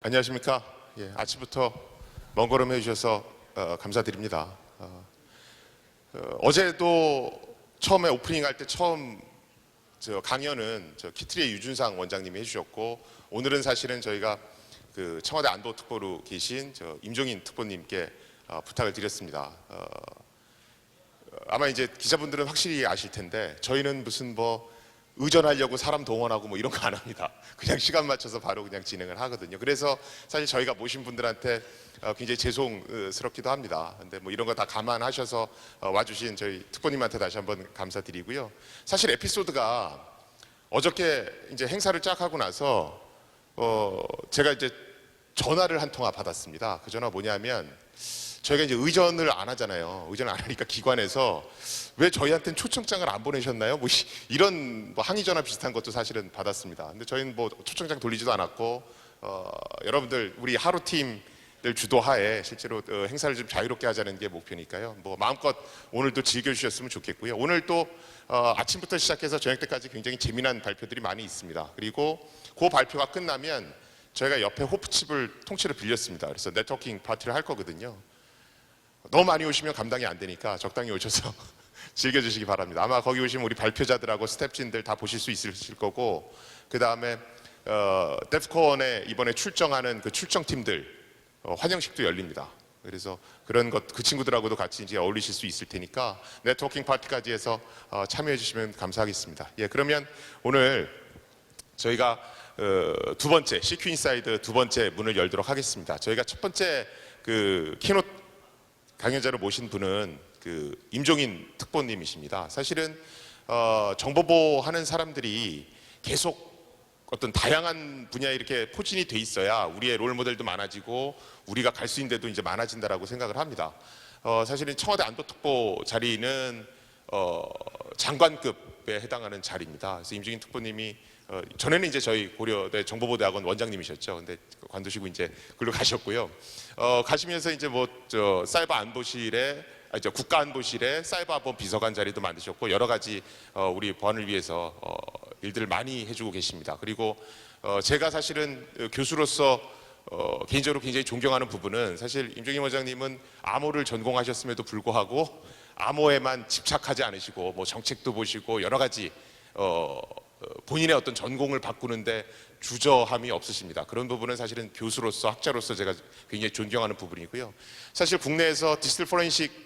안녕하십니까. 아침부터 먼 걸음 해주셔서 감사드립니다. 어제도 처음에 오프닝 할 때 처음 강연은 키트리의 유준상 원장님이 해주셨고, 오늘은 사실은 저희가 그 청와대 안보특보로 계신 임종인 특보님께 부탁을 드렸습니다. 아마 이제 기자분들은 확실히 아실 텐데 저희는 무슨 의전하려고 사람 동원하고 이런 거 안 합니다. 그냥 시간 맞춰서 바로 그냥 진행을 하거든요. 그래서 사실 저희가 모신 분들한테 굉장히 죄송스럽기도 합니다. 근데 이런 거 다 감안하셔서 와주신 저희 특보님한테 다시 한번 감사드리고요. 사실 에피소드가 어저께 이제 행사를 쫙 하고 나서 제가 이제 전화를 한 통화 받았습니다. 그 전화 뭐냐면, 저희가 이제 의전을 안 하잖아요. 의전을 안 하니까 기관에서 왜 저희한테는 초청장을 안 보내셨나요? 이런 항의 전화 비슷한 것도 사실은 받았습니다. 근데 저희는 초청장 돌리지도 않았고, 여러분들 우리 하루팀들 주도하에 실제로 행사를 좀 자유롭게 하자는 게 목표니까요. 마음껏 오늘도 즐겨주셨으면 좋겠고요. 오늘 또 아침부터 시작해서 저녁 때까지 굉장히 재미난 발표들이 많이 있습니다. 그리고 그 발표가 끝나면 저희가 옆에 호프집을 통째로 빌렸습니다. 그래서 네트워킹 파티를 할 거거든요. 너무 많이 오시면 감당이 안 되니까 적당히 오셔서 즐겨주시기 바랍니다. 아마 거기 오시면 우리 발표자들하고 스태프진들 다 보실 수 있으실 거고, 그 다음에 데프콘에 이번에 출정하는 그 출정팀들 환영식도 열립니다. 그래서 그런 그 친구들하고도 같이 이제 어울리실 수 있을 테니까 네트워킹 파티까지 해서 참여해 주시면 감사하겠습니다. 그러면 오늘 저희가 두 번째 CQ 인사이드 두 번째 문을 열도록 하겠습니다. 저희가 첫 번째 그 키노트 강연자로 모신 분은 그 임종인 특보님이십니다. 사실은 정보보 하는 사람들이 계속 어떤 다양한 분야에 이렇게 포진이 돼 있어야 우리의 롤 모델도 많아지고 우리가 갈 수 있는 데도 이제 많아진다라고 생각을 합니다. 사실은 청와대 안보특보 자리는 장관급에 해당하는 자리입니다. 그래서 임종인 특보님이 전에는 이제 저희 고려대 정보보대학원 원장님이셨죠. 근데 관두시고 이제 글로 가셨고요. 가시면서 이제 사이버 안보실에 국가안보실에 사이버안보 비서관 자리도 만드셨고, 여러 가지 우리 보안을 위해서 일들을 많이 해주고 계십니다. 그리고 제가 사실은 교수로서 개인적으로 굉장히 존경하는 부분은, 사실 임종인 원장님은 암호를 전공하셨음에도 불구하고 암호에만 집착하지 않으시고 정책도 보시고 여러 가지 본인의 어떤 전공을 바꾸는데 주저함이 없으십니다. 그런 부분은 사실은 교수로서 학자로서 제가 굉장히 존경하는 부분이고요. 사실 국내에서 디지털 포렌식은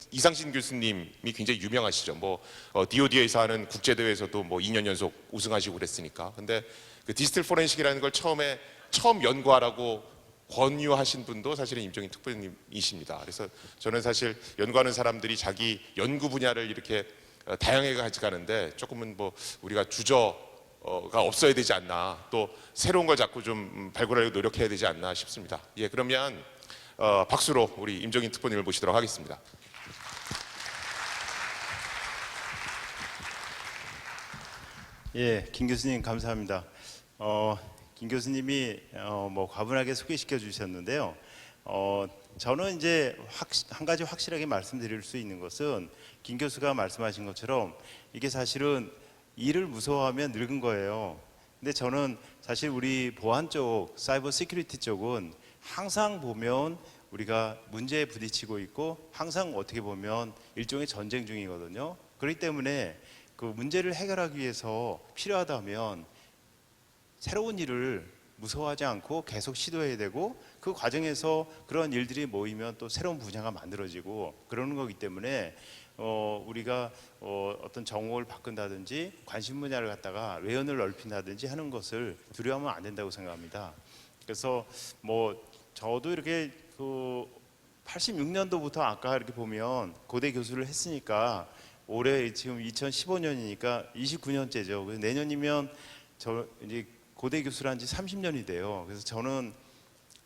이상신 교수님이 굉장히 유명하시죠. DOD에서 하는 국제대회에서도 2년 연속 우승하시고 그랬으니까. 근데 그 디지털 포렌식이라는 걸 처음 연구하라고 권유하신 분도 사실은 임종인 특보님이십니다. 그래서 저는 사실 연구하는 사람들이 자기 연구 분야를 이렇게 다양하게 가져가는데 조금은 우리가 주저가 없어야 되지 않나, 또 새로운 걸 자꾸 좀 발굴하려고 노력해야 되지 않나 싶습니다. 그러면 박수로 우리 임종인 특보님을 모시도록 하겠습니다. 김 교수님 감사합니다. 김 교수님이 과분하게 소개시켜 주셨는데요. 저는 이제 한 가지 확실하게 말씀드릴 수 있는 것은, 김 교수가 말씀하신 것처럼 이게 사실은 일을 무서워하면 늙은 거예요. 근데 저는 사실 우리 보안 쪽, 사이버 시큐리티 쪽은 항상 보면 우리가 문제에 부딪히고 있고 항상 어떻게 보면 일종의 전쟁 중이거든요. 그렇기 때문에 그 문제를 해결하기 위해서 필요하다면 새로운 일을 무서워하지 않고 계속 시도해야 되고, 그 과정에서 그런 일들이 모이면 또 새로운 분야가 만들어지고 그러는 거기 때문에 우리가 어떤 정보를 바꾼다든지 관심 분야를 갖다가 외연을 넓힌다든지 하는 것을 두려워하면 안 된다고 생각합니다. 그래서 저도 이렇게 86년도부터 아까 이렇게 보면 고대 교수를 했으니까 올해 지금 2015년이니까 29년째죠. 그래서 내년이면 저 이제 고대 교수를 한 지 30년이 돼요. 그래서 저는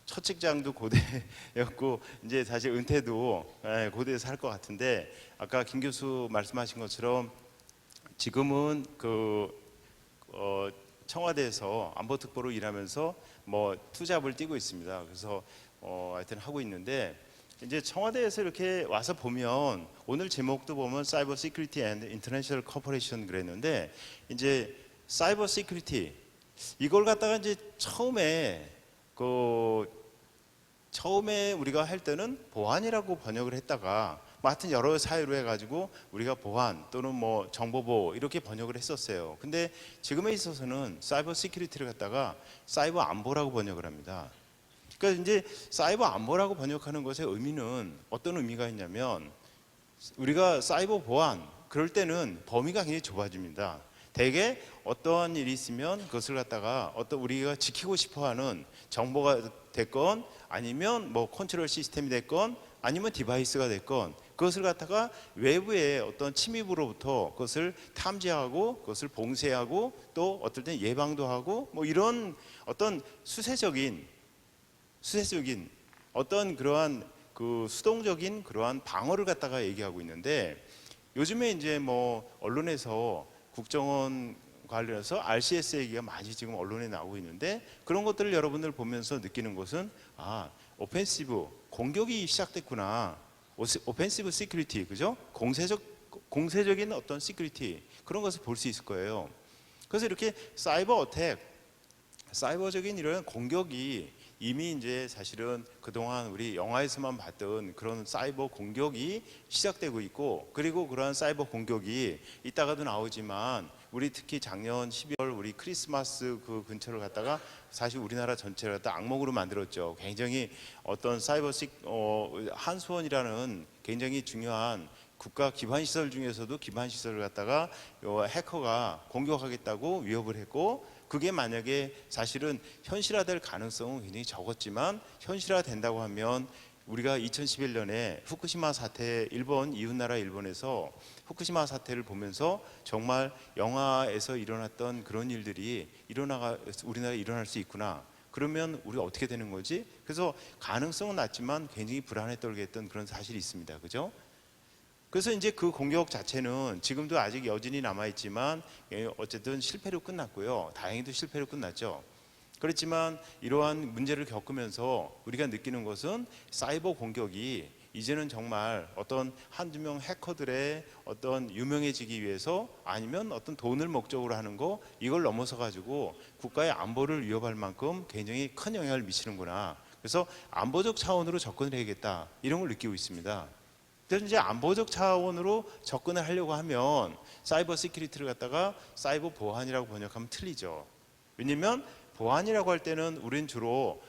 첫 직장도 고대였고 이제 사실 은퇴도 고대에서 할 것 같은데, 아까 김 교수 말씀하신 것처럼 지금은 청와대에서 안보특보로 일하면서 투잡을 뛰고 있습니다. 그래서 하여튼 하고 있는데, 이제 청와대에서 이렇게 와서 보면 오늘 제목도 보면 사이버 시큐리티 앤드 인터내셔널 코퍼레이션 그랬는데, 이제 사이버 시큐리티 이걸 갖다가 이제 처음에 우리가 할 때는 보안이라고 번역을 했다가 뭐 하여튼 여러 사유로 해가지고 우리가 보안 또는 뭐 정보보호 이렇게 번역을 했었어요. 근데 지금에 있어서는 사이버 시큐리티를 갖다가 사이버 안보라고 번역을 합니다. 그러니까 이제 사이버 안보라고 번역하는 것의 의미는 어떤 의미가 있냐면 우리가 사이버 보안 그럴 때는 범위가 굉장히 좁아집니다. 대개 어떠한 일이 있으면 그것을 갖다가 어떤 우리가 지키고 싶어하는 정보가 됐건 아니면 뭐 컨트롤 시스템이 됐건 아니면 디바이스가 됐건 그것을 갖다가 외부의 어떤 침입으로부터 그것을 탐지하고 그것을 봉쇄하고 또 어떨 땐 예방도 하고 뭐 이런 어떤 수세적인 어떤 그러한 그 수동적인 그러한 방어를 갖다가 얘기하고 있는데 요즘에 이제 뭐 언론에서 국정원 관련해서 RCS 얘기가 많이 지금 언론에 나오고 있는데 그런 것들을 여러분들 보면서 느끼는 것은 오펜시브 공격이 시작됐구나. 오펜시브 시큐리티 그죠? 공세적인 어떤 시큐리티 그런 것을 볼 수 있을 거예요. 그래서 이렇게 사이버적인 이런 공격이 이미 이제 사실은 그동안 우리 영화에서만 봤던 그런 사이버 공격이 시작되고 있고 그리고 그러한 사이버 공격이 이따가도 나오지만 우리 특히 작년 12월 우리 크리스마스 그 근처를 갖다가 사실 우리나라 전체를 갖다 악몽으로 만들었죠. 굉장히 어떤 한수원이라는 굉장히 중요한 국가 기반 시설 중에서도 기반 시설을 갖다가 해커가 공격하겠다고 위협을 했고 그게 만약에 사실은 현실화될 가능성은 굉장히 적었지만 현실화된다고 하면 우리가 2011년에 후쿠시마 사태 이웃나라 일본에서 후쿠시마 사태를 보면서 정말 영화에서 일어났던 그런 일들이 우리나라에 일어날 수 있구나. 그러면 우리가 어떻게 되는 거지? 그래서 가능성은 낮지만 굉장히 불안에 떨게 했던 그런 사실이 있습니다. 그죠? 그래서 이제 그 공격 자체는 지금도 아직 여진이 남아있지만 어쨌든 실패로 끝났고요. 다행히도 실패로 끝났죠. 그렇지만 이러한 문제를 겪으면서 우리가 느끼는 것은 사이버 공격이 이제는 정말 어떤 한두 명 해커들의 어떤 유명해지기 위해서 아니면 어떤 돈을 목적으로 하는 거 이걸 넘어서 가지고 국가의 안보를 위협할 만큼 굉장히 큰 영향을 미치는구나. 그래서 안보적 차원으로 접근을 해야겠다. 이런 걸 느끼고 있습니다. 그래서 이제 안보적 차원으로 접근을 하려고 하면 사이버 시큐리티를 갖다가 사이버 보안이라고 번역하면 틀리죠. 왜냐면 보안이라고 할 때는 우리는 주로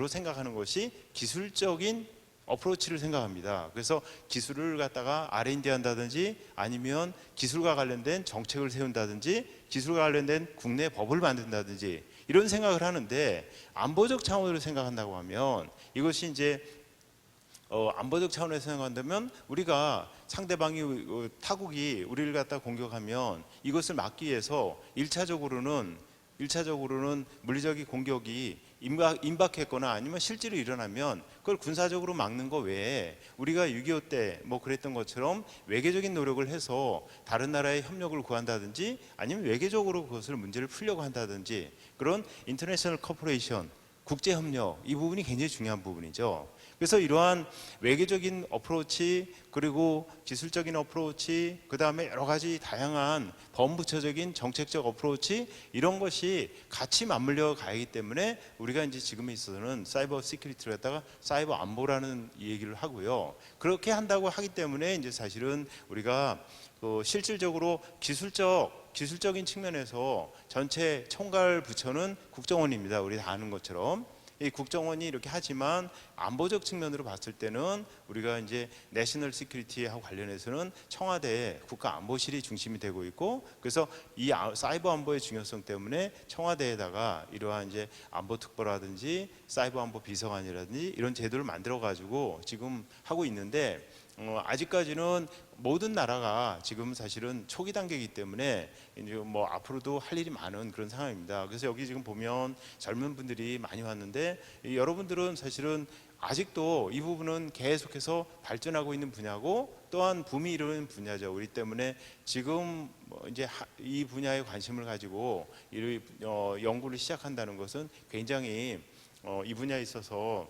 생각하는 것이 기술적인 어프로치를 생각합니다. 그래서 기술을 갖다가 R&D 한다든지 아니면 기술과 관련된 정책을 세운다든지 기술과 관련된 국내 법을 만든다든지 이런 생각을 하는데 안보적 차원으로 생각한다고 하면 이것이 이제 안보적 차원에서 생각한다면 우리가 상대방이 타국이 우리를 갖다 공격하면 이것을 막기 위해서 1차적으로는 물리적인 공격이 임박했거나 아니면 실제로 일어나면 그걸 군사적으로 막는 거 외에 우리가 6.25 때 뭐 그랬던 것처럼 외교적인 노력을 해서 다른 나라의 협력을 구한다든지 아니면 외교적으로 그것을 문제를 풀려고 한다든지 그런 인터내셔널 커퍼레이션 국제협력 이 부분이 굉장히 중요한 부분이죠. 그래서 이러한 외교적인 어프로치 그리고 기술적인 어프로치 그 다음에 여러 가지 다양한 범부처적인 정책적 어프로치 이런 것이 같이 맞물려 가기 때문에 우리가 이제 지금에 있어서는 사이버 시큐리티를 갖다가 사이버 안보라는 얘기를 하고요. 그렇게 한다고 하기 때문에 이제 사실은 우리가 실질적으로 기술적인 측면에서 전체 총괄 부처는 국정원입니다. 우리 다 아는 것처럼. 이 국정원이 이렇게 하지만 안보적 측면으로 봤을 때는 우리가 이제 내셔널 시큐리티하고 관련해서는 청와대 국가안보실이 중심이 되고 있고 그래서 이 사이버 안보의 중요성 때문에 청와대에다가 이러한 이제 안보특보라든지 사이버 안보 비서관이라든지 이런 제도를 만들어 가지고 지금 하고 있는데 아직까지는 모든 나라가 지금 사실은 초기 단계이기 때문에 이제 뭐 앞으로도 할 일이 많은 그런 상황입니다. 그래서 여기 지금 보면 젊은 분들이 많이 왔는데 여러분들은 사실은 아직도 이 부분은 계속해서 발전하고 있는 분야고 또한 붐이 이루는 분야죠. 우리 때문에 지금 이제 이 분야에 관심을 가지고 연구를 시작한다는 것은 굉장히 이 분야에 있어서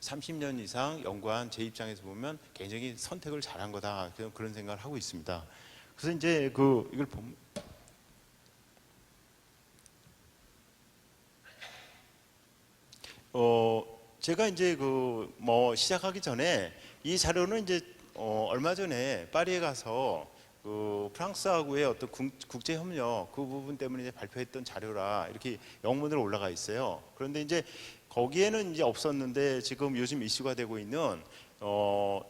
30년 이상 연구한 제 입장에서 보면 굉장히 선택을 잘한 거다 그런 생각을 하고 있습니다. 그래서 이제 이걸 보면 제가 이제 그 뭐 시작하기 전에 이 자료는 이제 얼마 전에 파리에 가서 그 프랑스하고의 어떤 국제 협력 그 부분 때문에 이제 발표했던 자료라 이렇게 영문으로 올라가 있어요. 그런데 이제 거기에는 이제 없었는데 지금 요즘 이슈가 되고 있는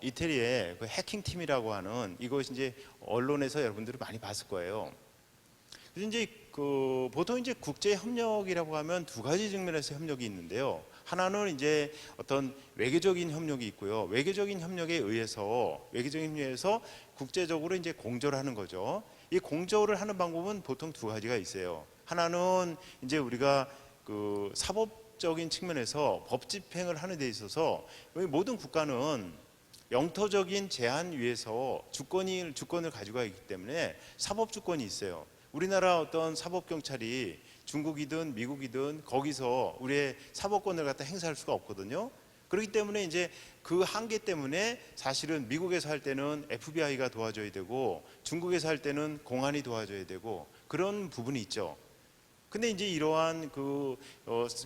이태리의 그 해킹 팀이라고 하는 이것이 이제 언론에서 여러분들이 많이 봤을 거예요. 그래서 이제 그 보통 이제 국제 협력이라고 하면 두 가지 측면에서 협력이 있는데요. 하나는 이제 어떤 외교적인 협력이 있고요. 외교적인 협력에 의해서 국제적으로 이제 공조를 하는 거죠. 이 공조를 하는 방법은 보통 두 가지가 있어요. 하나는 이제 우리가 그 사법적인 측면에서 법 집행을 하는 데 있어서 모든 국가는 영토적인 제한 위에서 주권을 가지고 있기 때문에 사법 주권이 있어요. 우리나라 어떤 사법 경찰이 중국이든 미국이든 거기서 우리의 사법권을 갖다 행사할 수가 없거든요. 그렇기 때문에 이제 그 한계 때문에 사실은 미국에서 할 때는 FBI가 도와줘야 되고 중국에서 할 때는 공안이 도와줘야 되고 그런 부분이 있죠. 근데 이제 이러한 그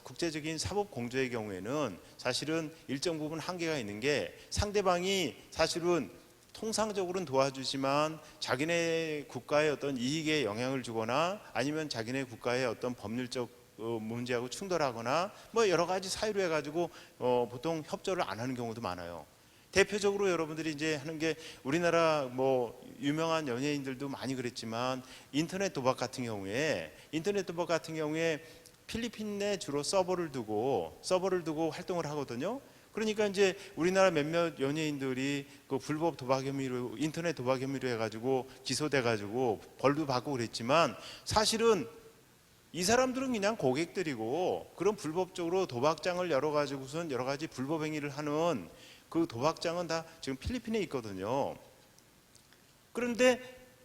국제적인 사법 공조의 경우에는 사실은 일정 부분 한계가 있는 게 상대방이 사실은 통상적으로는 도와주지만 자기네 국가의 어떤 이익에 영향을 주거나 아니면 자기네 국가의 어떤 법률적 문제하고 충돌하거나 뭐 여러 가지 사유로 해가지고 보통 협조를 안 하는 경우도 많아요. 대표적으로 여러분들이 이제 하는 게 우리나라 뭐 유명한 연예인들도 많이 그랬지만 인터넷 도박 같은 경우에 필리핀에 주로 서버를 두고 활동을 하거든요. 그러니까 이제 우리나라 몇몇 연예인들이 그 불법 도박 혐의로 인터넷 도박 혐의로 해가지고 기소돼가지고 벌도 받고 그랬지만 사실은 이 사람들은 그냥 고객들이고 그런 불법적으로 도박장을 열어가지고선 여러 가지 불법 행위를 하는 그 도박장은 다 지금 필리핀에 있거든요. 그런데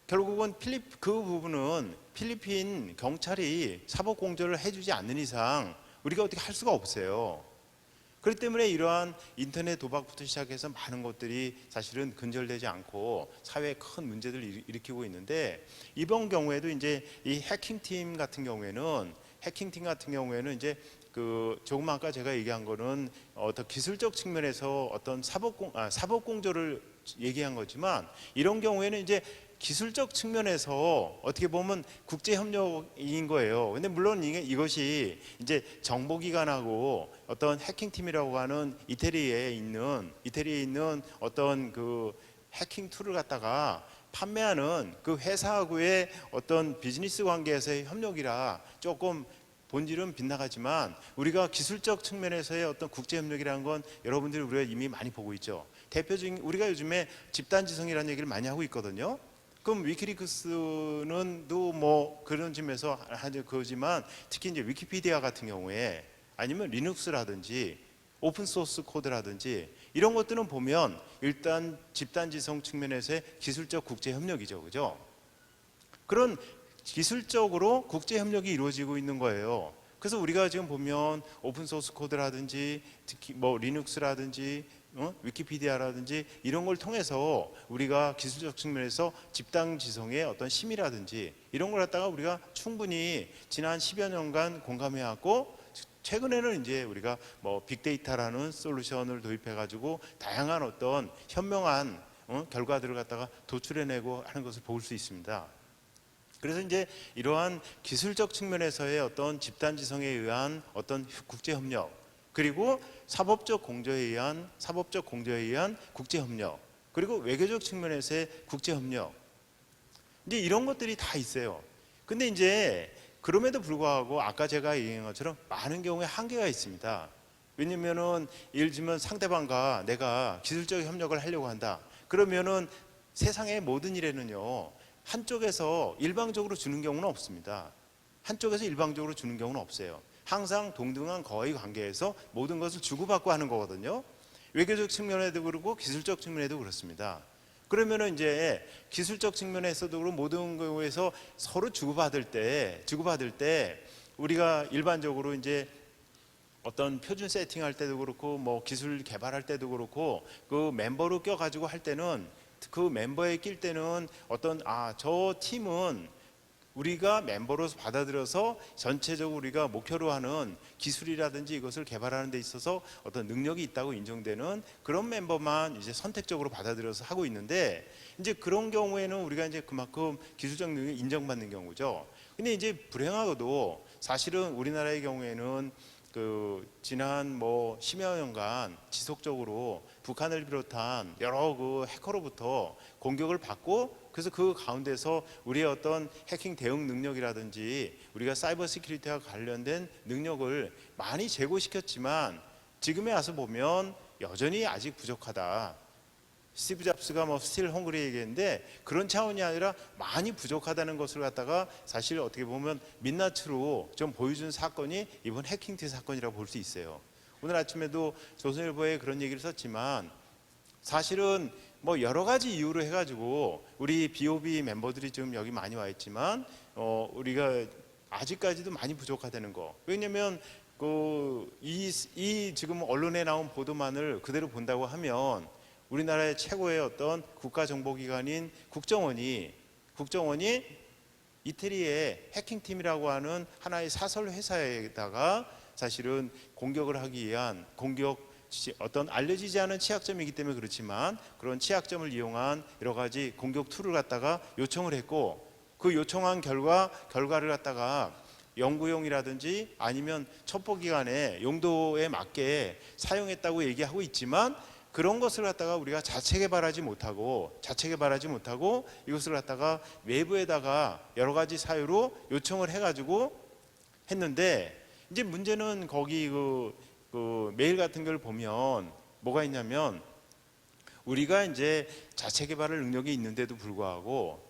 결국은 그 부분은 필리핀 경찰이 사법 공조를 해주지 않는 이상 우리가 어떻게 할 수가 없어요. 그렇기 때문에 이러한 인터넷 도박부터 시작해서 많은 것들이 사실은 근절되지 않고 사회에 큰 문제들을 일으키고 있는데 이번 경우에도 이제 이 해킹팀 같은 경우에는 이제 그 조금 아까 제가 얘기한 거는 어떤 기술적 측면에서 어떤 사법 공조를 얘기한 거지만 이런 경우에는 이제 기술적 측면에서 어떻게 보면 국제 협력인 거예요. 근데 물론 이것이 이제 정보기관하고 어떤 해킹팀이라고 하는 이태리에 있는 어떤 그 해킹 툴을 갖다가 판매하는 그 회사하고의 어떤 비즈니스 관계에서의 협력이라 조금 본질은 빗나가지만 우리가 기술적 측면에서의 어떤 국제 협력이라는 건 여러분들이 우리가 이미 많이 보고 있죠. 대표적인 우리가 요즘에 집단지성이라는 얘기를 많이 하고 있거든요. 그럼 위키리크스는 또 뭐 그런 점에서 하는 거지만 특히 이제 위키피디아 같은 경우에 아니면 리눅스라든지 오픈 소스 코드라든지 이런 것들은 보면 일단 집단지성 측면에서의 기술적 국제 협력이죠. 그죠? 그런 기술적으로 국제 협력이 이루어지고 있는 거예요. 그래서 우리가 지금 보면 오픈 소스 코드라든지 특히 뭐 리눅스라든지 위키피디아라든지 이런 걸 통해서 우리가 기술적 측면에서 집단 지성의 어떤 심이라든지 이런 걸 갖다가 우리가 충분히 지난 10여 년간 공감해왔고 최근에는 이제 우리가 뭐 빅데이터라는 솔루션을 도입해 가지고 다양한 어떤 현명한 결과들을 갖다가 도출해내고 하는 것을 볼 수 있습니다. 그래서 이제 이러한 기술적 측면에서의 어떤 집단 지성에 의한 어떤 국제 협력 그리고 사법적 공조에 의한 국제 협력 그리고 외교적 측면에서의 국제 협력 이제 이런 것들이 다 있어요. 근데 이제 그럼에도 불구하고 아까 제가 얘기한 것처럼 많은 경우에 한계가 있습니다. 왜냐면은 예를 들면 상대방과 내가 기술적 협력을 하려고 한다. 그러면은 세상의 모든 일에는요. 한쪽에서 일방적으로 주는 경우는 없습니다. 한쪽에서 일방적으로 주는 경우는 없어요. 항상 동등한 거의 관계에서 모든 것을 주고받고 하는 거거든요. 외교적 측면에도 그렇고 기술적 측면에도 그렇습니다. 그러면은 이제 기술적 측면에서도 그렇고 모든 경우에서 서로 주고받을 때 우리가 일반적으로 이제 어떤 표준 세팅할 때도 그렇고 뭐 기술 개발할 때도 그렇고 그 멤버로 껴가지고 할 때는 그 멤버에 낄 때는 어떤 저 팀은 우리가 멤버로서 받아들여서 전체적으로 우리가 목표로 하는 기술이라든지 이것을 개발하는 데 있어서 어떤 능력이 있다고 인정되는 그런 멤버만 이제 선택적으로 받아들여서 하고 있는데, 이제 그런 경우에는 우리가 이제 그만큼 기술적 능력이 인정받는 경우죠. 근데 이제 불행하고도 사실은 우리나라의 경우에는 그 지난 뭐 10여 년간 지속적으로 북한을 비롯한 여러 그 해커로부터 공격을 받고, 그래서 그 가운데서 우리의 어떤 해킹 대응 능력이라든지 우리가 사이버 시큐리티와 관련된 능력을 많이 제고시켰지만 지금에 와서 보면 여전히 아직 부족하다. 스티브 잡스가 뭐 스틸 헝그리 얘기했는데 그런 차원이 아니라 많이 부족하다는 것을 갖다가 사실 어떻게 보면 민낯으로 좀 보여준 사건이 이번 해킹티 사건이라고 볼 수 있어요. 오늘 아침에도 조선일보에 그런 얘기를 썼지만 사실은 뭐 여러 가지 이유로 해가지고 우리 BOB 멤버들이 지금 여기 많이 와 있지만 우리가 아직까지도 많이 부족하다는 거. 왜냐면 이 지금 언론에 나온 보도만을 그대로 본다고 하면 우리나라의 최고의 어떤 국가정보기관인 국정원이 이태리의 해킹팀이라고 하는 하나의 사설 회사에다가 사실은 공격을 하기 위한 어떤 알려지지 않은 취약점이기 때문에 그렇지만 그런 취약점을 이용한 여러 가지 공격 툴을 갖다가 요청을 했고, 그 요청한 결과를 갖다가 연구용이라든지 아니면 첩보기관의 용도에 맞게 사용했다고 얘기하고 있지만, 그런 것을 갖다가 우리가 자체 개발하지 못하고 이것을 갖다가 외부에다가 여러 가지 사유로 요청을 해가지고 했는데, 이제 문제는 거기 그 메일 같은 걸 보면 뭐가 있냐면, 우리가 이제 자체 개발할 능력이 있는데도 불구하고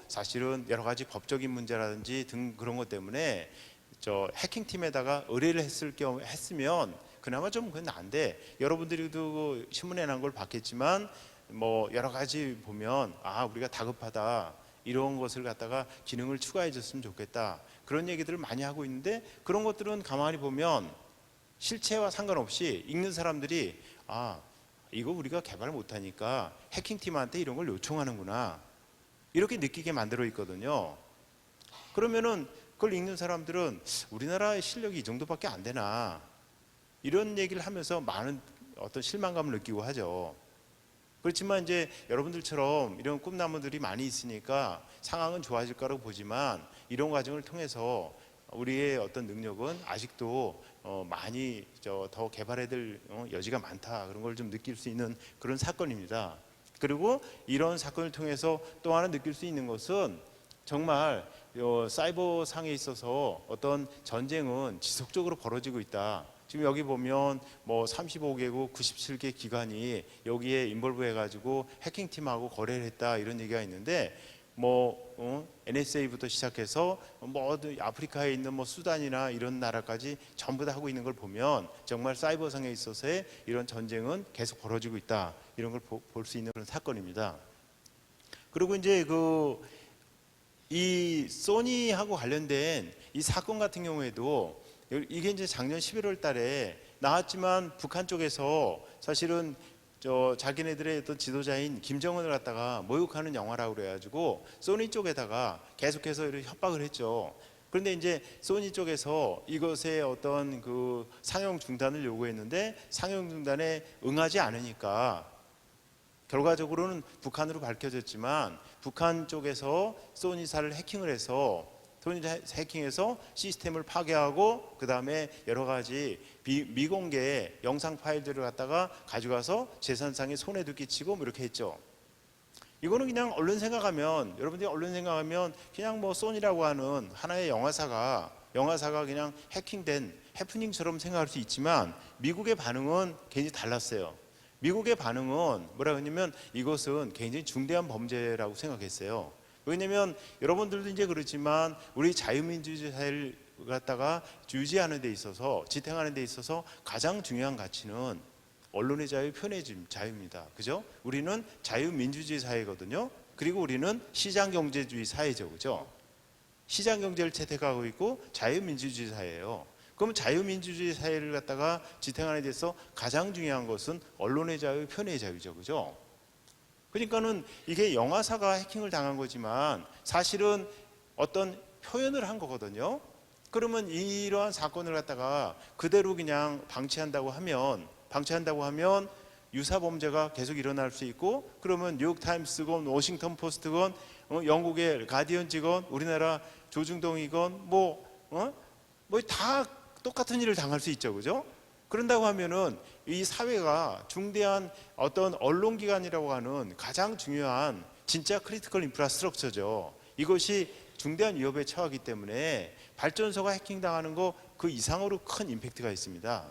사실은 여러 가지 법적인 문제라든지 등 그런 것 때문에 저 해킹팀에다가 의뢰를 했으면 그나마 좀 그건 나은데, 여러분들도 그 신문에 난 걸 봤겠지만 뭐 여러 가지 보면 우리가 다급하다, 이런 것을 갖다가 기능을 추가해 줬으면 좋겠다, 그런 얘기들을 많이 하고 있는데, 그런 것들은 가만히 보면 실체와 상관없이 읽는 사람들이 이거 우리가 개발 못하니까 해킹팀한테 이런 걸 요청하는구나, 이렇게 느끼게 만들어 있거든요. 그러면은 그걸 읽는 사람들은 우리나라의 실력이 이 정도밖에 안 되나, 이런 얘기를 하면서 많은 어떤 실망감을 느끼고 하죠. 그렇지만 이제 여러분들처럼 이런 꿈나무들이 많이 있으니까 상황은 좋아질 거라고 보지만, 이런 과정을 통해서 우리의 어떤 능력은 아직도 많이 더 개발해야 될 여지가 많다, 그런 걸 좀 느낄 수 있는 그런 사건입니다. 그리고 이런 사건을 통해서 또 하나 느낄 수 있는 것은, 정말 사이버 상에 있어서 어떤 전쟁은 지속적으로 벌어지고 있다. 지금 여기 보면 뭐 35개국 97개 기관이 여기에 인볼브 해가지고 해킹팀하고 거래를 했다, 이런 얘기가 있는데, NSA부터 시작해서 아프리카에 있는 수단이나 이런 나라까지 전부 다 하고 있는 걸 보면 정말 사이버상에 있어서의 이런 전쟁은 계속 벌어지고 있다, 이런 걸 볼 수 있는 그런 사건입니다. 그리고 이제 이 소니하고 관련된 이 사건 같은 경우에도, 이게 이제 작년 11월 달에 나왔지만 북한 쪽에서 사실은 자기네들의 어떤 지도자인 김정은을 갖다가 모욕하는 영화라고 그래가지고 소니 쪽에다가 계속해서 이렇게 협박을 했죠. 그런데 이제 소니 쪽에서 이것의 어떤 그 상영 중단을 요구했는데 상영 중단에 응하지 않으니까 결과적으로는 북한으로 밝혀졌지만, 북한 쪽에서 소니사를 해킹해서 시스템을 파괴하고 그 다음에 여러 가지 미공개 영상 파일들을 갖다가 가져가서 재산상의 손해도 끼치고 이렇게 했죠. 이거는 그냥 여러분들이 언론 생각하면 그냥 소니라고 하는 하나의 영화사가 그냥 해킹된 해프닝처럼 생각할 수 있지만, 미국의 반응은 굉장히 달랐어요. 미국의 반응은 뭐라고 했냐면, 이것은 굉장히 중대한 범죄라고 생각했어요. 왜냐하면 여러분들도 이제 그렇지만 우리 자유민주주의 사회를 갖다가 유지하는 데 있어서, 지탱하는 데 있어서 가장 중요한 가치는 언론의 자유, 표현의 자유입니다. 그죠? 우리는 자유민주주의 사회거든요. 그리고 우리는 시장경제주의 사회죠. 그죠? 시장경제를 채택하고 있고 자유민주주의 사회예요. 그럼 자유민주주의 사회를 갖다가 지탱하는 데 있어서 가장 중요한 것은 언론의 자유, 표현의 자유죠. 그죠? 그러니까는 이게 영화사가 해킹을 당한 거지만 사실은 어떤 표현을 한 거거든요. 그러면 이러한 사건을 갖다가 그대로 그냥 방치한다고 하면 유사 범죄가 계속 일어날 수 있고, 그러면 뉴욕타임스건 워싱턴 포스트건 영국의 가디언지건 우리나라 조중동이건 뭐 다 똑같은 일을 당할 수 있죠, 그죠? 그런다고 하면은 이 사회가 중대한 어떤 언론기관이라고 하는 가장 중요한 진짜 크리티컬 인프라스트럭처죠. 이것이 중대한 위협에 처하기 때문에 발전소가 해킹당하는 거 그 이상으로 큰 임팩트가 있습니다.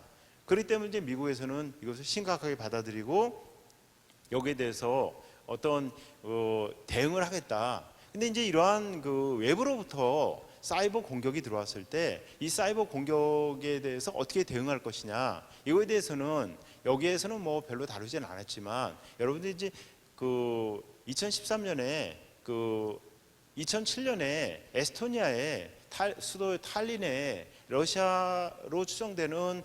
그렇기 때문에 이제 미국에서는 이것을 심각하게 받아들이고 여기에 대해서 어떤 대응을 하겠다. 근데 이제 이러한 그 외부로부터 사이버 공격이 들어왔을 때 이 사이버 공격에 대해서 어떻게 대응할 것이냐, 이거에 대해서는 여기에서는 뭐 별로 다루지는 않았지만 여러분들이 이제 그 2013년에 2007년에 에스토니아의 수도 탈린에 러시아로 추정되는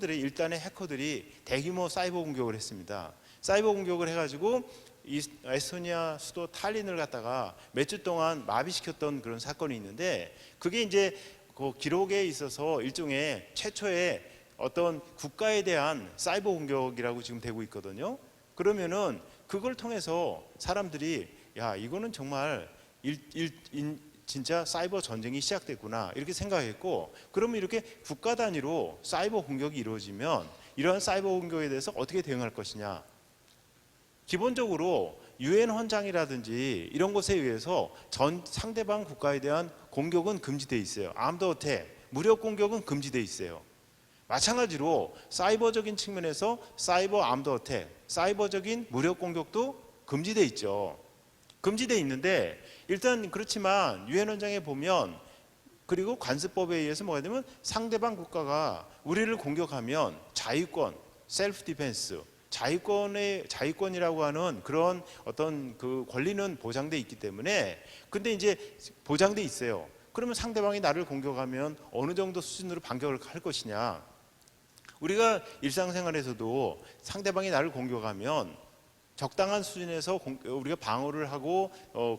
일단의 해커들이 대규모 사이버 공격을 했습니다. 사이버 공격을 해가지고 이 에스토니아 수도 탈린을 갖다가 몇 주 동안 마비시켰던 그런 사건이 있는데, 그게 이제 그 기록에 있어서 일종의 최초의 어떤 국가에 대한 사이버 공격이라고 지금 되고 있거든요. 그러면은 그걸 통해서 사람들이 야, 이거는 정말 진짜 사이버 전쟁이 시작됐구나 이렇게 생각했고, 그러면 이렇게 국가 단위로 사이버 공격이 이루어지면 이러한 사이버 공격에 대해서 어떻게 대응할 것이냐. 기본적으로 유엔 헌장이라든지 이런 것에 의해서 상대방 국가에 대한 공격은 금지되어 있어요. 아무도 어택, 무력 공격은 금지되어 있어요. 마찬가지로 사이버적인 측면에서 사이버 암드 어택, 사이버적인 무력 공격도 금지되어 있죠. 금지되어 있는데 일단 그렇지만 유엔 헌장에 보면, 그리고 관습법에 의해서 뭐가 되면 상대방 국가가 우리를 공격하면 자유권, 셀프 디펜스, 자유권이라고 하는 그런 어떤 그 권리는 보장돼 있기 때문에, 근데 이제 보장돼 있어요. 그러면 상대방이 나를 공격하면 어느 정도 수준으로 반격을 할 것이냐. 우리가 일상생활에서도 상대방이 나를 공격하면 적당한 수준에서 우리가 방어를 하고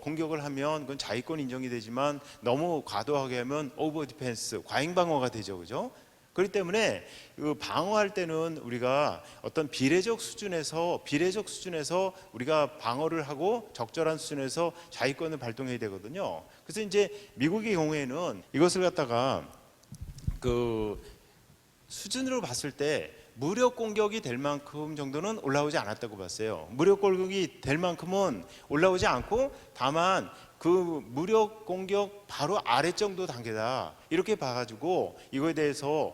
공격을 하면 그건 자위권 인정이 되지만 너무 과도하게 하면 오버 디펜스, 과잉 방어가 되죠, 그죠? 그렇기 때문에 그 방어할 때는 우리가 어떤 비례적 수준에서 우리가 방어를 하고 적절한 수준에서 자위권을 발동해야 되거든요. 그래서 이제 미국의 경우에는 이것을 갖다가 그 수준으로 봤을 때 무력 공격이 될 만큼 정도는 올라오지 않았다고 봤어요. 무력 공격이 될 만큼은 올라오지 않고, 다만 그 무력 공격 바로 아래 정도 단계다 이렇게 봐가지고 이거에 대해서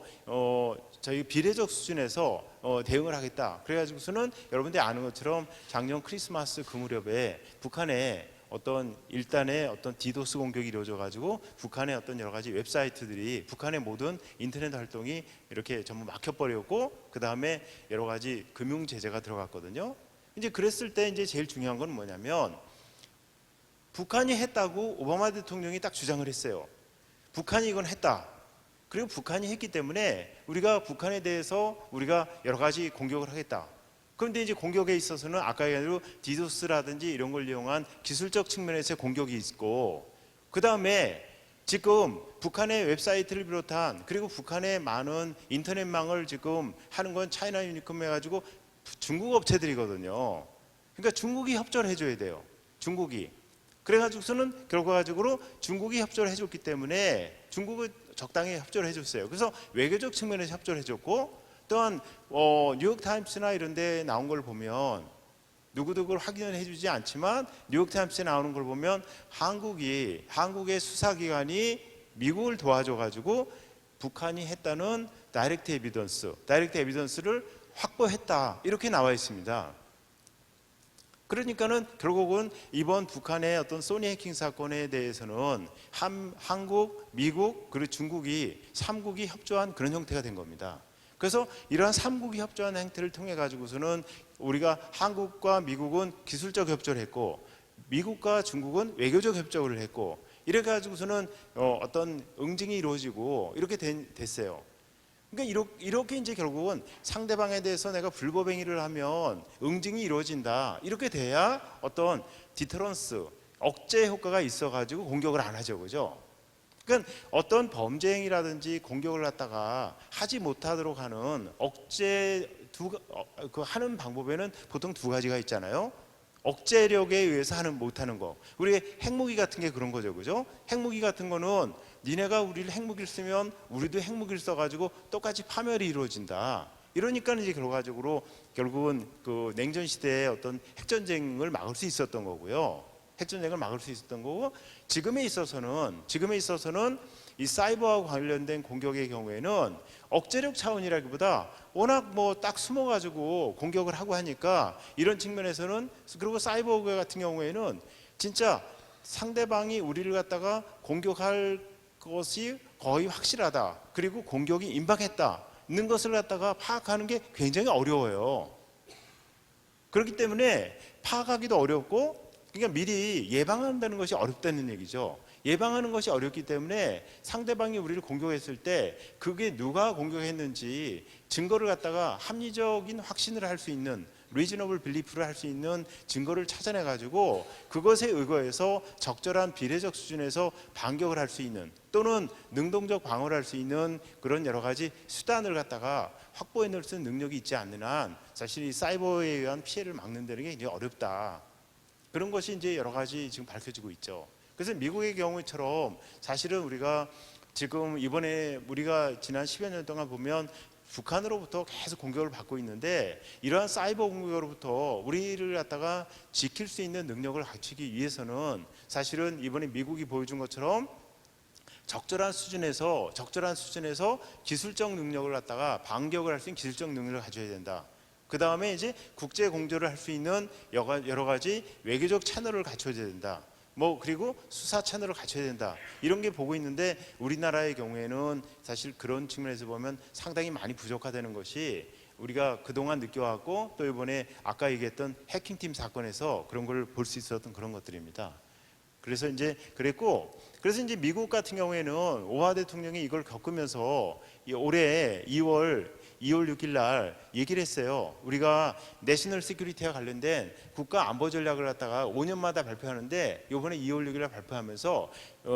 저희 비례적 수준에서 대응을 하겠다. 그래가지고서는 여러분들이 아는 것처럼 작년 크리스마스 그 무렵에 북한에 어떤 일단의 어떤 디도스 공격이 이루어져 가지고 북한의 어떤 여러 가지 웹사이트들이, 북한의 모든 인터넷 활동이 이렇게 전부 막혀버렸고, 그 다음에 여러 가지 금융 제재가 들어갔거든요. 이제 그랬을 때 이제 제일 중요한 건 뭐냐면, 북한이 했다고 오바마 대통령이 딱 주장을 했어요. 북한이 이건 했다. 그리고 북한이 했기 때문에 우리가 북한에 대해서 우리가 여러 가지 공격을 하겠다. 그런데 이제 공격에 있어서는 아까 얘기한 디도스라든지 이런 걸 이용한 기술적 측면에서의 공격이 있고, 그 다음에 지금 북한의 웹사이트를 비롯한, 그리고 북한의 많은 인터넷망을 지금 하는 건 차이나 유니콤 해가지고 중국 업체들이거든요. 그러니까 중국이 협조를 해줘야 돼요. 중국이. 그래가지고서는 결과적으로 중국이 협조를 해줬기 때문에 중국은 적당히 협조를 해줬어요. 그래서 외교적 측면에서 협조를 해줬고, 또한 뉴욕타임스나 이런 데 나온 걸 보면 누구도 그걸 확인을 해주지 않지만 뉴욕타임스에 나오는 걸 보면 한국의 수사기관이 미국을 도와줘가지고 북한이 했다는 다이렉트 에비던스를 확보했다 이렇게 나와 있습니다. 그러니까는 결국은 이번 북한의 어떤 소니 해킹 사건에 대해서는 한국, 미국 그리고 중국이 3국이 협조한 그런 형태가 된 겁니다. 그래서 이러한 3국이 협조한 행태를 통해 가지고서는 우리가 한국과 미국은 기술적 협조를 했고, 미국과 중국은 외교적 협조를 했고, 이래 가지고서는 어떤 응징이 이루어지고 이렇게 됐어요. 그러니까 이렇게 이제 결국은 상대방에 대해서 내가 불법 행위를 하면 응징이 이루어진다. 이렇게 돼야 어떤 디터런스, 억제 효과가 있어가지고 공격을 안 하죠, 그죠? 그러니까 어떤 범죄 행위라든지 공격을 갖다가 하지 못하도록 하는 억제 그 하는 방법에는 보통 두 가지가 있잖아요. 억제력에 의해서 못하는 거. 우리 핵무기 같은 게 그런 거죠, 그죠? 핵무기 같은 거는 니네가 우리를 핵무기를 쓰면 우리도 핵무기를 써가지고 똑같이 파멸이 이루어진다. 이러니까 이제 결국은 그 냉전 시대의 어떤 핵전쟁을 막을 수 있었던 거고요. 핵전쟁을 막을 수 있었던 거고, 지금에 있어서는 이 사이버와 관련된 공격의 경우에는 억제력 차원이라기보다 워낙 뭐 딱 숨어가지고 공격을 하고 하니까 이런 측면에서는, 그리고 사이버 같은 경우에는 진짜 상대방이 우리를 갖다가 공격할 것이 거의 확실하다. 그리고 공격이 임박했다는 것을 갖다가 파악하는 게 굉장히 어려워요. 그렇기 때문에 파악하기도 어렵고, 그러니까 미리 예방한다는 것이 어렵다는 얘기죠. 예방하는 것이 어렵기 때문에 상대방이 우리를 공격했을 때 그게 누가 공격했는지 증거를 갖다가 합리적인 확신을 할 수 있는, reasonable belief를 할 수 있는 증거를 찾아내 가지고 그것에 의거해서 적절한 비례적 수준에서 반격을 할 수 있는, 또는 능동적 방어를 할 수 있는 그런 여러 가지 수단을 갖다가 확보해낼 수 있는 능력이 있지 않는 한 사실 이 사이버에 의한 피해를 막는다는 게 굉장히 어렵다. 그런 것이 이제 여러 가지 지금 밝혀지고 있죠. 그래서 미국의 경우처럼 사실은 우리가 지금 이번에 우리가 지난 10여 년 동안 보면 북한으로부터 계속 공격을 받고 있는데, 이러한 사이버 공격으로부터 우리를 갖다가 지킬 수 있는 능력을 갖추기 위해서는 사실은 이번에 미국이 보여준 것처럼 적절한 수준에서 기술적 능력을 갖다가 반격을 할 수 있는 기술적 능력을 가져야 된다. 그 다음에 이제 국제 공조를 할 수 있는 여러 가지 외교적 채널을 갖춰야 된다. 그리고 수사 채널을 갖춰야 된다. 이런 게 보고 있는데, 우리나라의 경우에는 사실 그런 측면에서 보면 상당히 많이 부족하다는 것이 우리가 그동안 느껴왔고, 또 이번에 아까 얘기했던 해킹팀 사건에서 그런 걸 볼 수 있었던 그런 것들입니다. 그래서 이제 미국 같은 경우에는 오바마 대통령이 이걸 겪으면서 올해 2월 6일 날 얘기를 했어요. 우리가 내셔널 시큐리티와 관련된 국가 안보 전략을 갖다가 5년마다 발표하는데, 이번에 2월 6일 날 발표하면서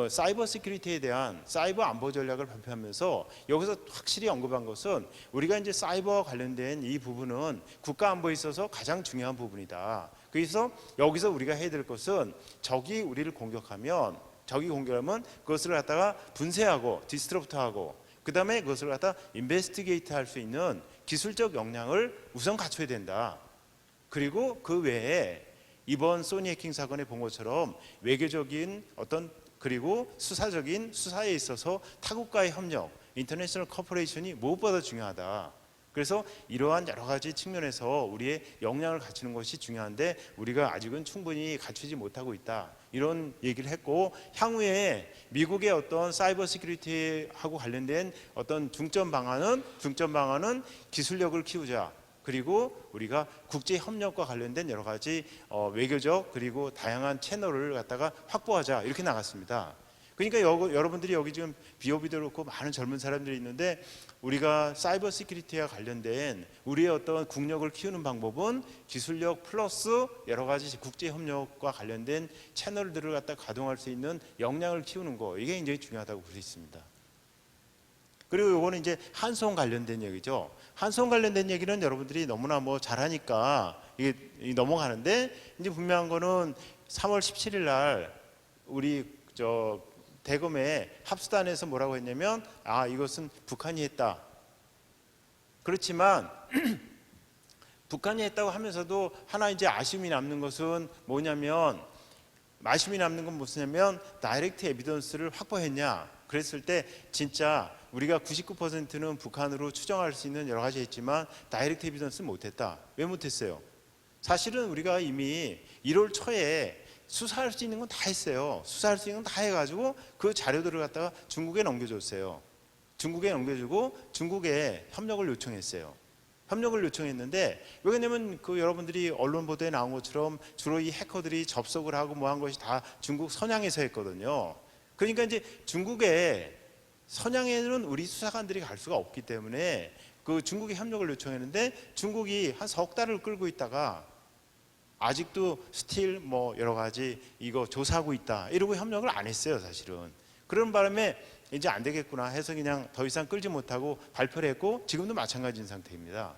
사이버 시큐리티에 대한 사이버 안보 전략을 발표하면서 여기서 확실히 언급한 것은, 우리가 이제 사이버와 관련된 이 부분은 국가 안보에 있어서 가장 중요한 부분이다. 그래서 여기서 우리가 해야 될 것은, 적이 우리를 공격하면 그것을 갖다가 분쇄하고 디스트럭트하고, 그 다음에 그것을 갖다 인베스티게이트 할 수 있는 기술적 역량을 우선 갖춰야 된다. 그리고 그 외에 이번 소니 해킹 사건에 본 것처럼 외교적인 그리고 수사에 있어서 타국과의 협력, 인터내셔널 커퍼레이션이 무엇보다 중요하다. 그래서 이러한 여러 가지 측면에서 우리의 역량을 갖추는 것이 중요한데, 우리가 아직은 충분히 갖추지 못하고 있다. 이런 얘기를 했고, 향후에 미국의 어떤 사이버 시큐리티하고 관련된 어떤 중점 방안은 기술력을 키우자. 그리고 우리가 국제 협력과 관련된 여러 가지 외교적 그리고 다양한 채널을 갖다가 확보하자. 이렇게 나갔습니다. 그러니까 여러분들이 여기 지금 비오비도 그렇고 많은 젊은 사람들이 있는데, 우리가 사이버 시큐리티와 관련된 우리의 어떤 국력을 키우는 방법은 기술력 플러스 여러 가지 국제 협력과 관련된 채널들을 갖다 가동할 수 있는 역량을 키우는 거, 이게 굉장히 중요하다고 볼 수 있습니다. 그리고 이거는 이제 한송 관련된 얘기죠. 한송 관련된 얘기는 여러분들이 너무나 잘하니까 이게 넘어가는데, 이제 분명한 거는 3월 17일 날 우리 대검의 합수단에서 뭐라고 했냐면, 이것은 북한이 했다. 그렇지만 북한이 했다고 하면서도 하나 이제 아쉬움이 남는 것은 뭐냐면, 다이렉트 에비던스를 확보했냐. 그랬을 때 진짜 우리가 99%는 북한으로 추정할 수 있는 여러 가지 했지만 다이렉트 에비던스 못했다. 왜 못했어요? 사실은 우리가 이미 1월 초에 수사할 수 있는 건 다 했어요. 수사할 수 있는 건 다 해가지고 그 자료들을 갖다가 중국에 넘겨줬어요. 중국에 넘겨주고 중국에 협력을 요청했어요. 협력을 요청했는데, 왜냐면 여러분들이 언론 보도에 나온 것처럼 주로 이 해커들이 접속을 하고 한 것이 다 중국 선양에서 했거든요. 그러니까 이제 중국에 선양에는 우리 수사관들이 갈 수가 없기 때문에 그 중국이 협력을 요청했는데 중국이 한 석 달을 끌고 있다가 아직도 스틸 뭐 여러 가지 이거 조사하고 있다 이러고 협력을 안 했어요 사실은. 그런 바람에 이제 안 되겠구나 해서 그냥 더 이상 끌지 못하고 발표를 했고 지금도 마찬가지인 상태입니다.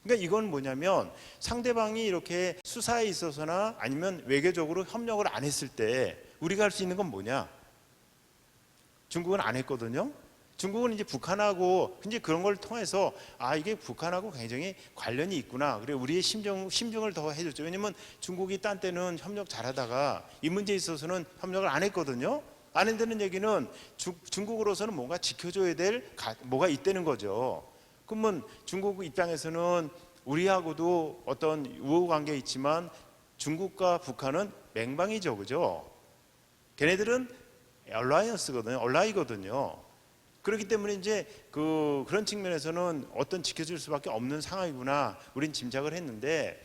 그러니까 이건 뭐냐면 상대방이 이렇게 수사에 있어서나 아니면 외교적으로 협력을 안 했을 때 우리가 할 수 있는 건 뭐냐? 중국은 안 했거든요. 중국은 이제 북한하고 이제 그런 걸 통해서 아 이게 북한하고 굉장히 관련이 있구나. 그래 우리의 심증을 더 해줬죠. 왜냐면 중국이 딴 때는 협력 잘하다가 이 문제에 있어서는 협력을 안 했거든요. 안 한다는 얘기는 중국으로서는 뭔가 지켜줘야 될 뭐가 있다는 거죠. 그러면 중국 입장에서는 우리하고도 어떤 우호 관계 있지만 중국과 북한은 맹방이죠, 그죠? 걔네들은 얼라이언스거든요, 얼라이거든요. 그렇기 때문에 이제 그런 측면에서는 어떤 지켜줄 수밖에 없는 상황이구나 우린 짐작을 했는데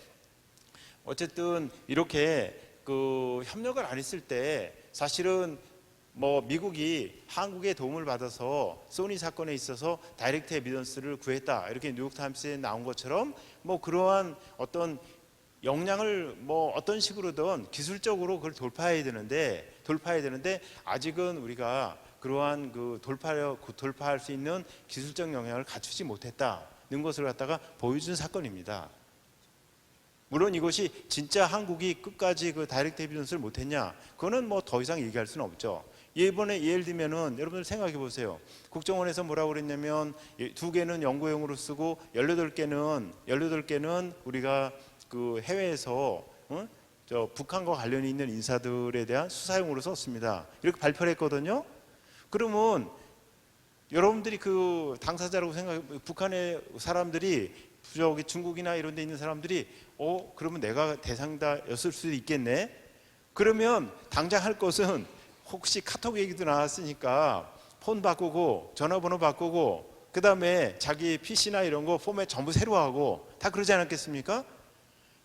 어쨌든 이렇게 협력을 안 했을 때 사실은 뭐 미국이 한국의 도움을 받아서 소니 사건에 있어서 다이렉트 에비던스를 구했다 이렇게 뉴욕타임스에 나온 것처럼 뭐 그러한 어떤 역량을 뭐 어떤 식으로든 기술적으로 그걸 돌파해야 되는데 아직은 우리가 그러한 돌파할 수 있는 기술적 역량을 갖추지 못했다는 것을 갖다가 보여준 사건입니다. 물론 이것이 진짜 한국이 끝까지 다이렉트 에비던스를 못했냐 그거는 뭐 더 이상 얘기할 수는 없죠. 이번에 예를 들면은 여러분들 생각해 보세요. 국정원에서 뭐라고 그랬냐면 2개는 연구용으로 쓰고 18개는 우리가 해외에서 북한과 관련이 있는 인사들에 대한 수사용으로 썼습니다. 이렇게 발표를 했거든요. 그러면 여러분들이 당사자라고 북한의 사람들이 중국이나 이런 데 있는 사람들이 그러면 내가 대상자였을 수도 있겠네. 그러면 당장 할 것은 혹시 카톡 얘기도 나왔으니까 폰 바꾸고 전화번호 바꾸고 그 다음에 자기 PC나 이런 거 포맷 전부 새로 하고 다 그러지 않았겠습니까?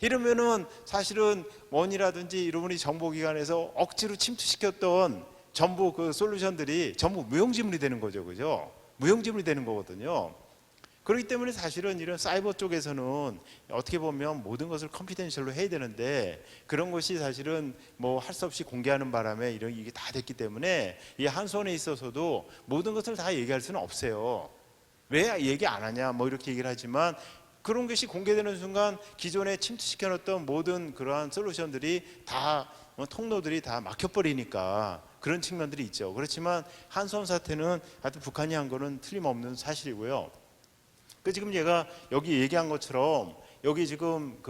이러면은 사실은 원이라든지 이런 정보기관에서 억지로 침투시켰던 전부 솔루션들이 전부 무용지물이 되는 거죠, 그죠? 무용지물이 되는 거거든요. 그렇기 때문에 사실은 이런 사이버 쪽에서는 어떻게 보면 모든 것을 컨피덴셜로 해야 되는데 그런 것이 사실은 뭐 할 수 없이 공개하는 바람에 이게 다 됐기 때문에 이 한손에 있어서도 모든 것을 다 얘기할 수는 없어요. 왜 얘기 안 하냐 뭐 이렇게 얘기를 하지만 그런 것이 공개되는 순간 기존에 침투시켜 놓던 모든 그러한 솔루션들이 다 통로들이 다 막혀버리니까 그런 측면들이 있죠. 그렇지만 한손 사태는 하여튼 북한이 한 거는 틀림없는 사실이고요. 지금 제가 여기 얘기한 것처럼 여기 지금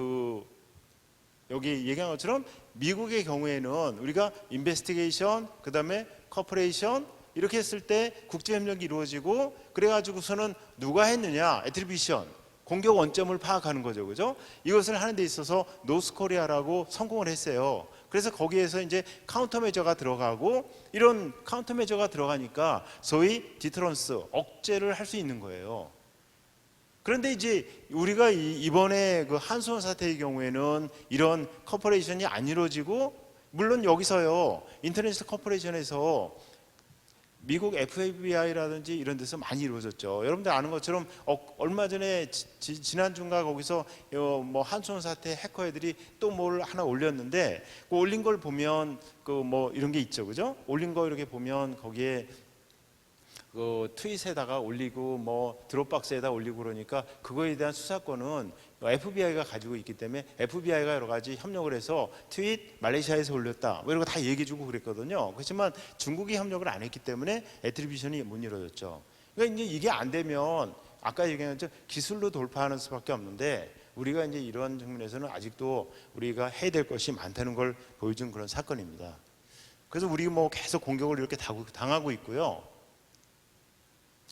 여기 얘기한 것처럼 미국의 경우에는 우리가 인베스티게이션 그다음에 커퍼레이션 이렇게 했을 때 국제협력이 이루어지고 그래가지고서는 누가 했느냐 애트리뷰션 공격 원점을 파악하는 거죠, 그죠? 이것을 하는 데 있어서 노스코리아라고 성공을 했어요. 그래서 거기에서 이제 카운터 메저가 들어가고 이런 카운터 메저가 들어가니까 소위 디터런스 억제를 할 수 있는 거예요. 그런데 이제 우리가 이번에 한수원 사태의 경우에는 이런 커퍼레이션이 안 이루어지고 물론 여기서요 인터내셔널 커퍼레이션에서 미국 FBI라든지 이런 데서 많이 이루어졌죠. 여러분들 아는 것처럼 얼마 전에 지난주인가 거기서 뭐 한수원 사태 해커 애들이 또 뭘 하나 올렸는데 그 올린 걸 보면 뭐 이런 게 있죠, 그죠? 올린 거 이렇게 보면 거기에 트윗에다가 올리고 뭐 드롭박스에다 올리고 그러니까 그거에 대한 수사권은 FBI가 가지고 있기 때문에 FBI가 여러 가지 협력을 해서 트윗 말레이시아에서 올렸다 뭐 이런 거 다 얘기해주고 그랬거든요. 그렇지만 중국이 협력을 안 했기 때문에 애트리뷰션이 못 이루어졌죠. 그러니까 이제 이게 안 되면 아까 얘기한 것처럼 기술로 돌파하는 수밖에 없는데 우리가 이제 이런 측면에서는 아직도 우리가 해야 될 것이 많다는 걸 보여준 그런 사건입니다. 그래서 우리 뭐 계속 공격을 이렇게 당하고 있고요.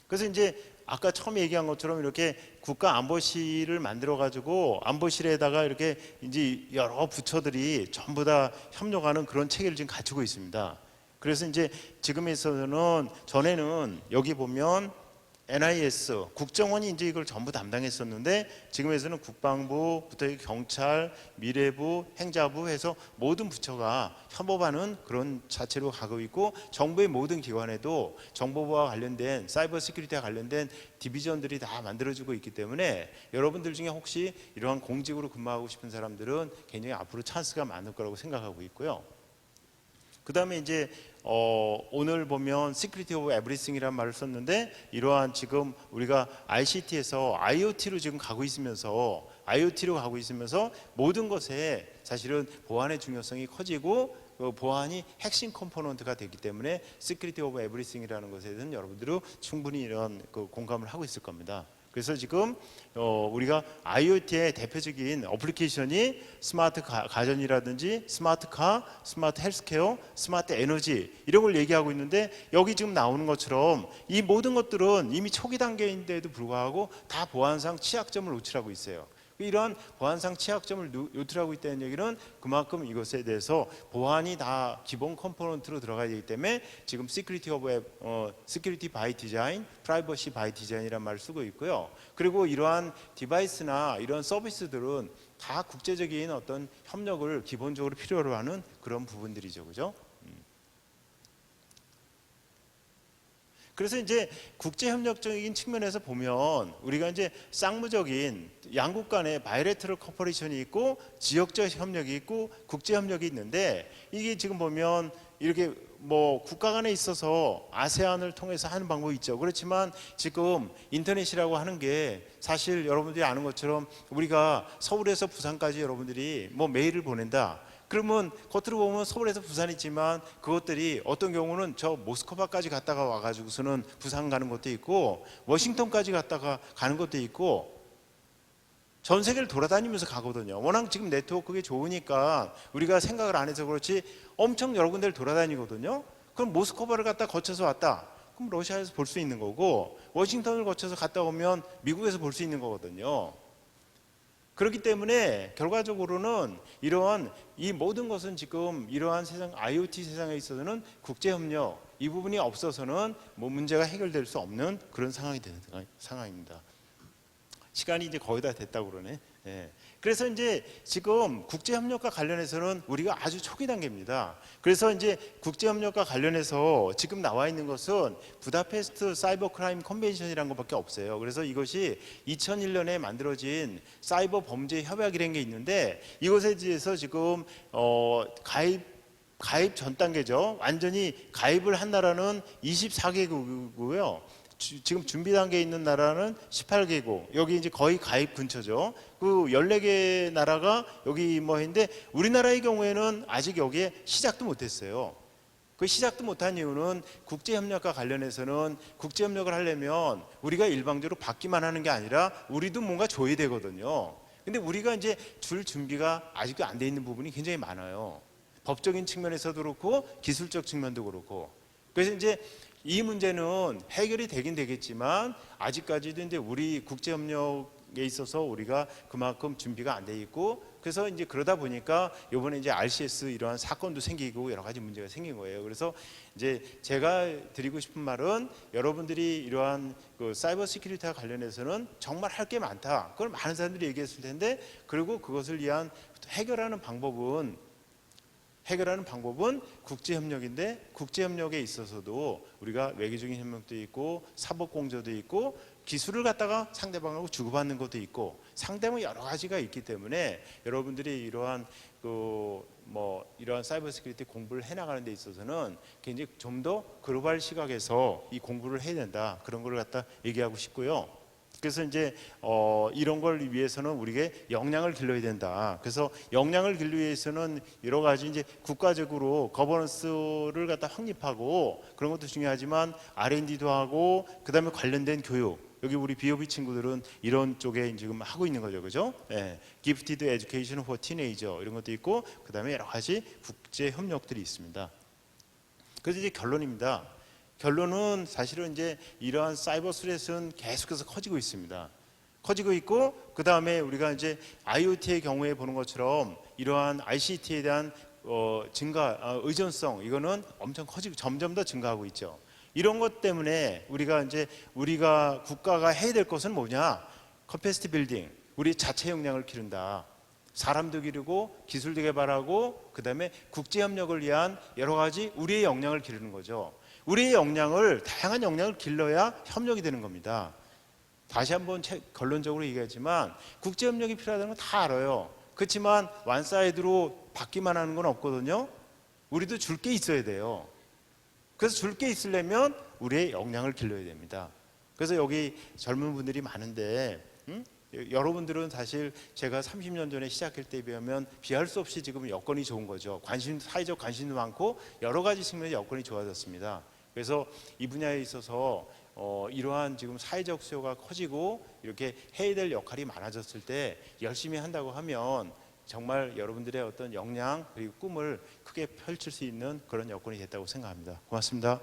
그래서 이제 아까 처음에 얘기한 것처럼 이렇게 국가안보실을 만들어 가지고 안보실에다가 이렇게 이제 여러 부처들이 전부 다 협력하는 그런 체계를 지금 갖추고 있습니다. 그래서 이제 지금에 있어서는 전에는 여기 보면 NIS, 국정원이 이제 이걸 전부 담당했었는데 지금에서는 국방부부터 경찰, 미래부, 행자부 해서 모든 부처가 협업하는 그런 자체로 가고 있고 정부의 모든 기관에도 정보부와 관련된 사이버 시큐리티와 관련된 디비전들이 다 만들어지고 있기 때문에 여러분들 중에 혹시 이러한 공직으로 근무하고 싶은 사람들은 굉장히 앞으로 찬스가 많을 거라고 생각하고 있고요. 그 다음에 이제 오늘 보면 Security of Everything이라는 말을 썼는데 이러한 지금 우리가 ICT에서 IoT로 지금 가고 있으면서 모든 것에 사실은 보안의 중요성이 커지고 그 보안이 핵심 컴포넌트가 되기 때문에 Security of Everything이라는 것에 대해서는 여러분들은 충분히 이런 그 공감을 하고 있을 겁니다. 그래서 지금 우리가 IoT의 대표적인 어플리케이션이 스마트 가전이라든지 스마트 카, 스마트 헬스케어, 스마트 에너지 이런 걸 얘기하고 있는데 여기 지금 나오는 것처럼 이 모든 것들은 이미 초기 단계인데도 불구하고 다 보안상 취약점을 노출하고 있어요. 이러한 보안상 취약점을 노출하고 있다는 얘기는 그만큼 이것에 대해서 보안이 다 기본 컴포넌트로 들어가야 되기 때문에 지금 Security by Design, Privacy by Design이라는 말을 쓰고 있고요. 그리고 이러한 디바이스나 이런 서비스들은 다 국제적인 어떤 협력을 기본적으로 필요로 하는 그런 부분들이죠, 그죠? 그래서 이제 국제협력적인 측면에서 보면 우리가 이제 쌍무적인 양국 간의 바이레터럴 커퍼레이션이 있고 지역적 협력이 있고 국제협력이 있는데 이게 지금 보면 이렇게 뭐 국가 간에 있어서 아세안을 통해서 하는 방법이 있죠. 그렇지만 지금 인터넷이라고 하는 게 사실 여러분들이 아는 것처럼 우리가 서울에서 부산까지 여러분들이 뭐 메일을 보낸다. 그러면 겉으로 보면 서울에서 부산이지만 그것들이 어떤 경우는 저 모스크바까지 갔다가 와가지고서는 부산 가는 것도 있고 워싱턴까지 갔다가 가는 것도 있고 전 세계를 돌아다니면서 가거든요. 워낙 지금 네트워크가 좋으니까 우리가 생각을 안 해서 그렇지 엄청 여러 군데를 돌아다니거든요. 그럼 모스크바를 갔다 거쳐서 왔다. 그럼 러시아에서 볼 수 있는 거고 워싱턴을 거쳐서 갔다 오면 미국에서 볼 수 있는 거거든요. 그렇기 때문에 결과적으로는 이러한 이 모든 것은 지금 이러한 세상 IoT 세상에 있어서는 국제협력 이 부분이 없어서는 뭐 문제가 해결될 수 없는 그런 상황이 되는 상황입니다. 시간이 이제 거의 다 됐다고 그러네. 예. 그래서 이제 지금 국제협력과 관련해서는 우리가 아주 초기 단계입니다. 그래서 이제 국제협력과 관련해서 지금 나와 있는 것은 부다페스트 사이버 크라임 컨벤션이라는 것밖에 없어요. 그래서 이것이 2001년에 만들어진 사이버 범죄 협약이라는 게 있는데 이것에 대해서 지금 가입 전 단계죠. 완전히 가입을 한 나라는 24개국이고요. 지금 준비 단계에 있는 나라는 18개국, 여기 이제 거의 가입 근처죠. 그 14개 나라가 여기 뭐 했는데 우리나라의 경우에는 아직 여기에 시작도 못했어요. 그 시작도 못한 이유는 국제협력과 관련해서는 국제협력을 하려면 우리가 일방적으로 받기만 하는 게 아니라 우리도 뭔가 줘야 되거든요. 근데 우리가 이제 줄 준비가 아직도 안 돼 있는 부분이 굉장히 많아요. 법적인 측면에서도 그렇고 기술적 측면도 그렇고. 그래서 이제 이 문제는 해결이 되긴 되겠지만 아직까지도 이제 우리 국제협력에 있어서 우리가 그만큼 준비가 안 돼 있고 그래서 이제 그러다 보니까 이번에 이제 RCS 이러한 사건도 생기고 여러 가지 문제가 생긴 거예요. 그래서 이제 제가 드리고 싶은 말은 여러분들이 이러한 그 사이버 시큐리티와 관련해서는 정말 할 게 많다. 그걸 많은 사람들이 얘기했을 텐데 그리고 그것을 위한 해결하는 방법은 국제협력인데 국제협력에 있어서도 우리가 외교적인 협력도 있고 사법공조도 있고 기술을 갖다가 상대방하고 주고받는 것도 있고 상대방 여러 가지가 있기 때문에 여러분들이 이러한 이러한 사이버 시큐리티 공부를 해나가는 데 있어서는 굉장히 좀 더 글로벌 시각에서 이 공부를 해야 된다 그런 걸 갖다 얘기하고 싶고요. 그래서 이제 이런 걸 위해서는 우리에게 역량을 길러야 된다. 그래서 역량을 길러기 위해서는 여러 가지 이제 국가적으로 거버넌스를 갖다 확립하고 그런 것도 중요하지만 R&D도 하고 그다음에 관련된 교육. 여기 우리 BOB 친구들은 이런 쪽에 지금 하고 있는 거죠, 그죠? 예, Gifted Education for Teenager 이런 것도 있고 그다음에 여러 가지 국제 협력들이 있습니다. 그래서 이제 결론입니다. 결론은 사실은 이제 이러한 사이버 스레트는 계속해서 커지고 있습니다. 커지고 있고 그 다음에 우리가 이제 IoT의 경우에 보는 것처럼 이러한 ICT에 대한 의존성 이거는 엄청 커지고 점점 더 증가하고 있죠. 이런 것 때문에 우리가 국가가 해야 될 것은 뭐냐? 커패시티 빌딩, 우리 자체 역량을 기른다. 사람도 기르고 기술도 개발하고 그다음에 국제 협력을 위한 여러 가지 우리의 역량을 기르는 거죠. 우리의 역량을 다양한 역량을 길러야 협력이 되는 겁니다. 다시 한번 결론적으로 얘기하지만 국제 협력이 필요하다는 건 다 알아요. 그렇지만 완사이드로 받기만 하는 건 없거든요. 우리도 줄 게 있어야 돼요. 그래서 줄 게 있으려면 우리의 역량을 길러야 됩니다. 그래서 여기 젊은 분들이 많은데 여러분들은 사실 제가 30년 전에 시작할 때에 비하면 비할 수 없이 지금 여건이 좋은 거죠. 사회적 관심도 많고 여러 가지 측면의 여건이 좋아졌습니다. 그래서 이 분야에 있어서 이러한 지금 사회적 수요가 커지고 이렇게 해야 될 역할이 많아졌을 때 열심히 한다고 하면 정말 여러분들의 어떤 역량 그리고 꿈을 크게 펼칠 수 있는 그런 여건이 됐다고 생각합니다. 고맙습니다.